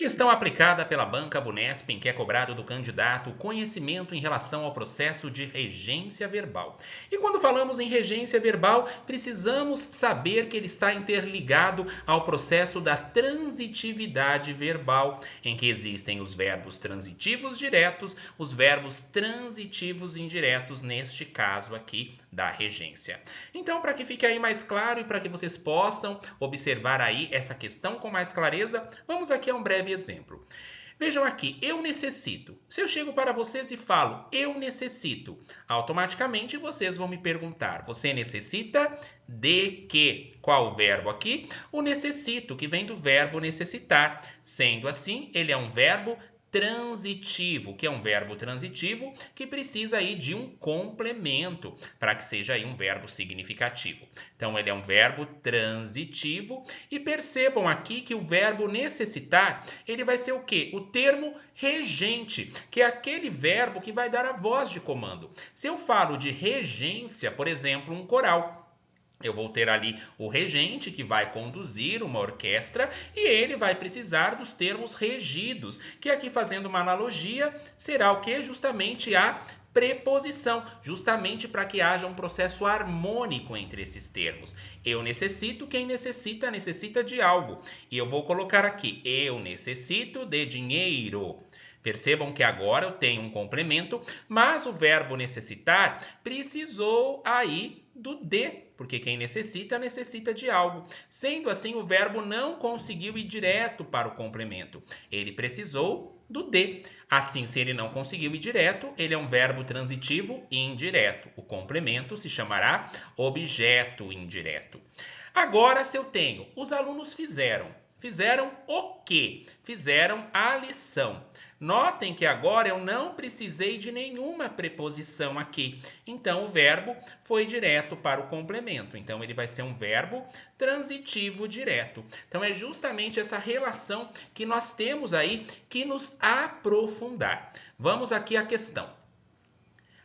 Questão aplicada pela Banca Vunesp em que é cobrado do candidato conhecimento em relação ao processo de regência verbal. E quando falamos em regência verbal, precisamos saber que ele está interligado ao processo da transitividade verbal, em que existem os verbos transitivos diretos, os verbos transitivos indiretos, neste caso aqui da regência. Então, para que fique aí mais claro e para que vocês possam observar aí essa questão com mais clareza, vamos aqui a um breve exemplo. Vejam aqui, eu necessito. Se eu chego para vocês e falo, eu necessito, automaticamente vocês vão me perguntar, você necessita de quê? Qual o verbo aqui? O necessito, que vem do verbo necessitar. Sendo assim, ele é um verbo transitivo, que é um verbo transitivo que precisa aí de um complemento para que seja aí um verbo significativo. Então, ele é um verbo transitivo e percebam aqui que o verbo necessitar, ele vai ser o quê? O termo regente, que é aquele verbo que vai dar a voz de comando. Se eu falo de regência, por exemplo, um coral, eu vou ter ali o regente que vai conduzir uma orquestra e ele vai precisar dos termos regidos, que aqui fazendo uma analogia será o que? Justamente a preposição, justamente para que haja um processo harmônico entre esses termos. Eu necessito, quem necessita, necessita de algo. E eu vou colocar aqui, eu necessito de dinheiro. Percebam que agora eu tenho um complemento, mas o verbo necessitar precisou aí do de, porque quem necessita, necessita de algo. Sendo assim, o verbo não conseguiu ir direto para o complemento. Ele precisou do de. Assim, se ele não conseguiu ir direto, ele é um verbo transitivo indireto. O complemento se chamará objeto indireto. Agora, se eu tenho, os alunos fizeram. Fizeram o quê? Fizeram a lição. Notem que agora eu não precisei de nenhuma preposição aqui. Então, o verbo foi direto para o complemento. Então, ele vai ser um verbo transitivo direto. Então, é justamente essa relação que nós temos aí que nos aprofundar. Vamos aqui à questão.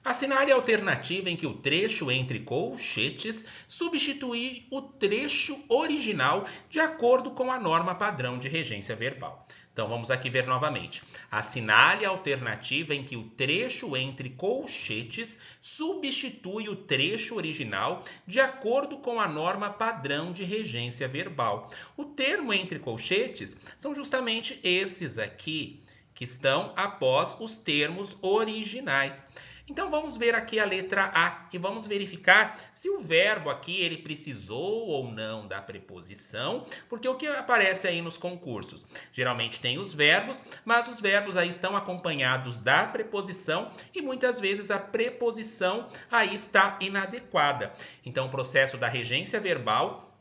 Assinale a alternativa em que o trecho entre colchetes substitui o trecho original de acordo com a norma padrão de regência verbal. Então, vamos aqui ver novamente. Assinale a alternativa em que o trecho entre colchetes substitui o trecho original de acordo com a norma padrão de regência verbal. O termo entre colchetes são justamente esses aqui, que estão após os termos originais. Então, vamos ver aqui a letra A e vamos verificar se o verbo aqui ele precisou ou não da preposição, porque o que aparece aí nos concursos? Geralmente tem os verbos, mas os verbos aí estão acompanhados da preposição e muitas vezes a preposição aí está inadequada. Então, o processo da regência verbal,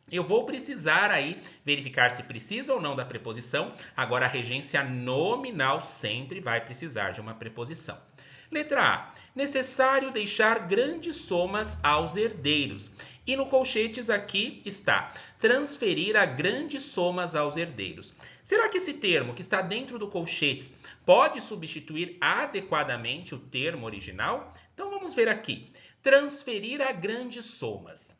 eu vou precisar aí verificar se precisa ou não da preposição. Agora, a regência nominal sempre vai precisar de uma preposição. Letra A. Necessário deixar grandes somas aos herdeiros. E no colchetes aqui está transferir a grandes somas aos herdeiros. Será que esse termo que está dentro do colchetes pode substituir adequadamente o termo original? Então vamos ver aqui. Transferir a grandes somas.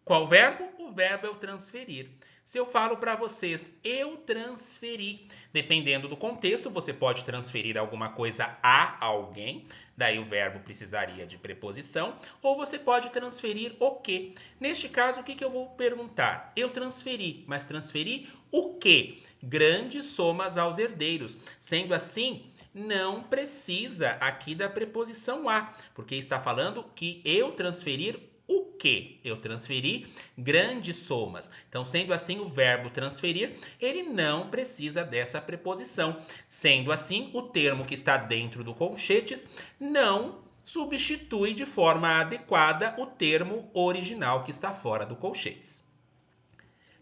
Qual verbo? O verbo é o transferir. Se eu falo para vocês, eu transferi, dependendo do contexto, você pode transferir alguma coisa a alguém, daí o verbo precisaria de preposição, ou você pode transferir o quê? Neste caso, o que eu vou perguntar? Eu transferi, mas transferi o quê? Grandes somas aos herdeiros. Sendo assim, não precisa aqui da preposição a, porque está falando que eu transferir o que? Eu transferi grandes somas. Então, sendo assim, o verbo transferir, ele não precisa dessa preposição. Sendo assim, o termo que está dentro do colchetes não substitui de forma adequada o termo original que está fora do colchetes.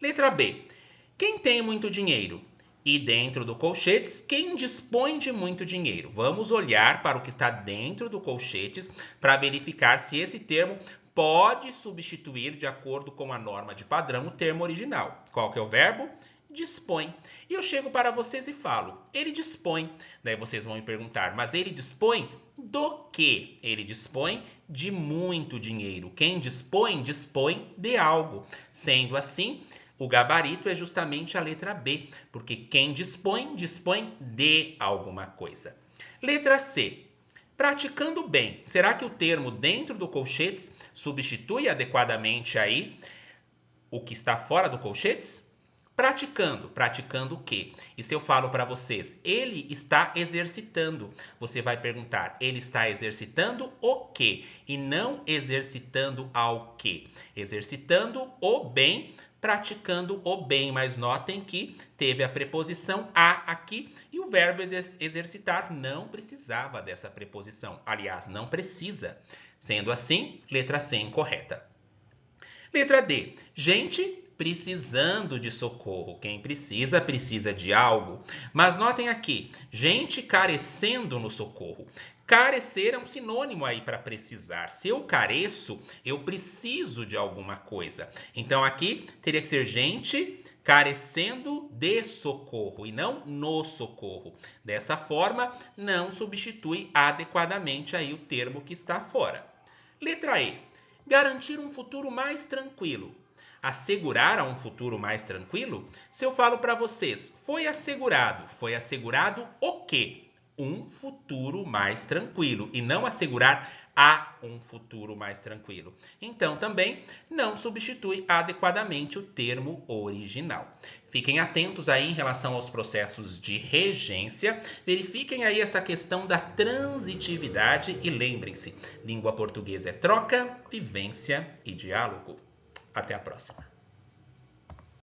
Letra B. Quem tem muito dinheiro? E dentro do colchetes, quem dispõe de muito dinheiro? Vamos olhar para o que está dentro do colchetes para verificar se esse termo pode substituir, de acordo com a norma de padrão, o termo original. Qual que é o verbo? Dispõe. E eu chego para vocês e falo, ele dispõe. Daí vocês vão me perguntar, mas ele dispõe do quê? Ele dispõe de muito dinheiro. Quem dispõe, dispõe de algo. Sendo assim, O gabarito é justamente a letra B, porque quem dispõe, dispõe de alguma coisa. Letra C. Praticando bem. Será que o termo dentro do colchetes substitui adequadamente aí o que está fora do colchetes? Praticando. Praticando o quê? E se eu falo para vocês, ele está exercitando. Você vai perguntar, ele está exercitando o quê? E não exercitando ao quê? Exercitando o bem, praticando o bem. Mas notem que teve a preposição a aqui e o verbo exercitar não precisava dessa preposição. Aliás, não precisa. Sendo assim, letra C incorreta. Letra D. Gente precisando de socorro. Quem precisa, precisa de algo. Mas notem aqui, gente carecendo no socorro. Carecer é um sinônimo aí para precisar. Se eu careço, eu preciso de alguma coisa. Então aqui teria que ser gente carecendo de socorro e não no socorro. Dessa forma, não substitui adequadamente aí o termo que está fora. Letra E. Garantir um futuro mais tranquilo. Assegurar a um futuro mais tranquilo? Se eu falo para vocês, foi assegurado o quê? Um futuro mais tranquilo e não assegurar a um futuro mais tranquilo. Então, também não substitui adequadamente o termo original. Fiquem atentos aí em relação aos processos de regência. Verifiquem aí essa questão da transitividade e lembrem-se, língua portuguesa é troca, vivência e diálogo. Até a próxima.